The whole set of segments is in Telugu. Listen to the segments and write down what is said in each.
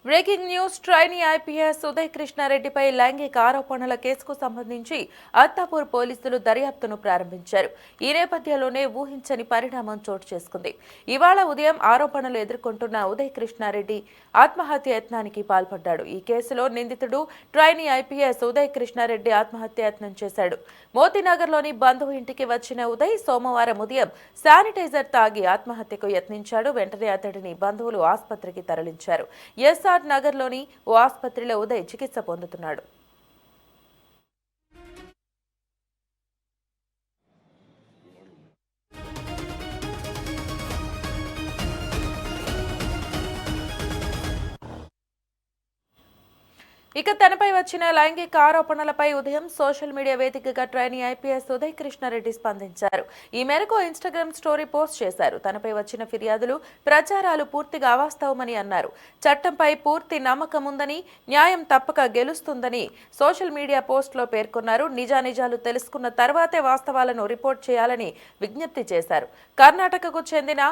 Breaking news trainee IPS Uday కృష్ణారెడ్డిపై లైంగిక ఆరోపణల కేసుకు సంబంధించి అత్తాపూర్ పోలీసులు దర్యాప్తును ప్రారంభించారు. ఈ నేపథ్యంలోనే ఊహించని పరిణామం చోటు చేసుకుంది. ఇవాళ ఉదయం ఆరోపణలు ఎదుర్కొంటున్న ఉదయ్ కృష్ణారెడ్డి ఆత్మహత్య యత్నానికి పాల్పడ్డాడు. ఈ కేసులో నిందితుడు ట్రైనీ ఐపీఎస్ ఉదయ్ కృష్ణారెడ్డి ఆత్మహత్య యత్నం చేశాడు. మోతీనగర్లోని బంధువు ఇంటికి వచ్చిన ఉదయ్ సోమవారం ఉదయం శానిటైజర్ తాగి ఆత్మహత్యకు యత్నించాడు. వెంటనే అతడిని బంధువులు ఆసుపత్రికి తరలించారు. ఎస్ఆర్ నగర్లోని ఓ ఆసుపత్రిలో ఉదయ్ చికిత్స పొందుతున్నాడు. ఇక తనపై వచ్చిన లైంగిక ఆరోపణలపై ఉదయం సోషల్ మీడియా వేదికగా ట్రైనీ ఐపీఎస్ ఉదయ్ కృష్ణారెడ్డి స్పందించారు. ఈ మేరకు ఇన్స్టాగ్రామ్ స్టోరీ పోస్ట్ చేశారు. తనపై వచ్చిన ఫిర్యాదులు, ప్రచారాలు పూర్తిగా అవాస్తవమని అన్నారు. చట్టంపై పూర్తి నమ్మకం ఉందని, న్యాయం తప్పక గెలుస్తుందని సోషల్ మీడియా పోస్టులో పేర్కొన్నారు. నిజానిజాలు తెలుసుకున్న తర్వాతే వాస్తవాలను రిపోర్ట్ చేయాలని విజ్ఞప్తి చేశారు. కర్ణాటకకు చెందిన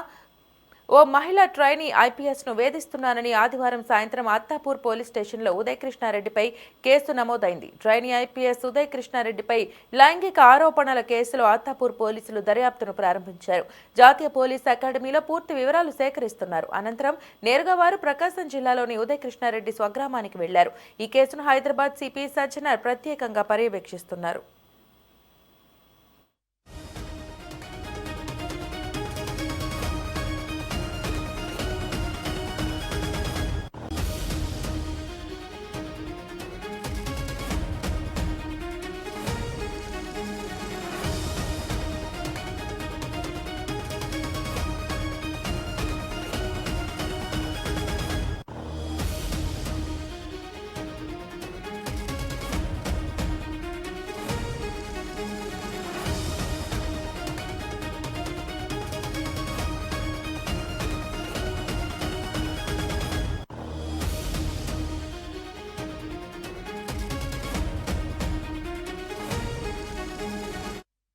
ఓ మహిళా ట్రైనీ ఐపీఎస్ ను వేధిస్తున్నానని ఆదివారం సాయంత్రం అత్తాపూర్ పోలీస్ స్టేషన్లో ఉదయ్ కృష్ణారెడ్డిపై కేసు నమోదైంది. ట్రైనీ ఐపీఎస్ ఉదయ్ కృష్ణారెడ్డిపై లైంగిక ఆరోపణల కేసులో అత్తాపూర్ పోలీసులు దర్యాప్తును ప్రారంభించారు. జాతీయ పోలీస్ అకాడమీలో పూర్తి వివరాలు సేకరిస్తున్నారు. అనంతరం నేరుగా వారు ప్రకాశం జిల్లాలోని ఉదయ్ కృష్ణారెడ్డి స్వగ్రామానికి వెళ్లారు. ఈ కేసును హైదరాబాద్ సిపి సజ్జనర్ ప్రత్యేకంగా పర్యవేక్షిస్తున్నారు.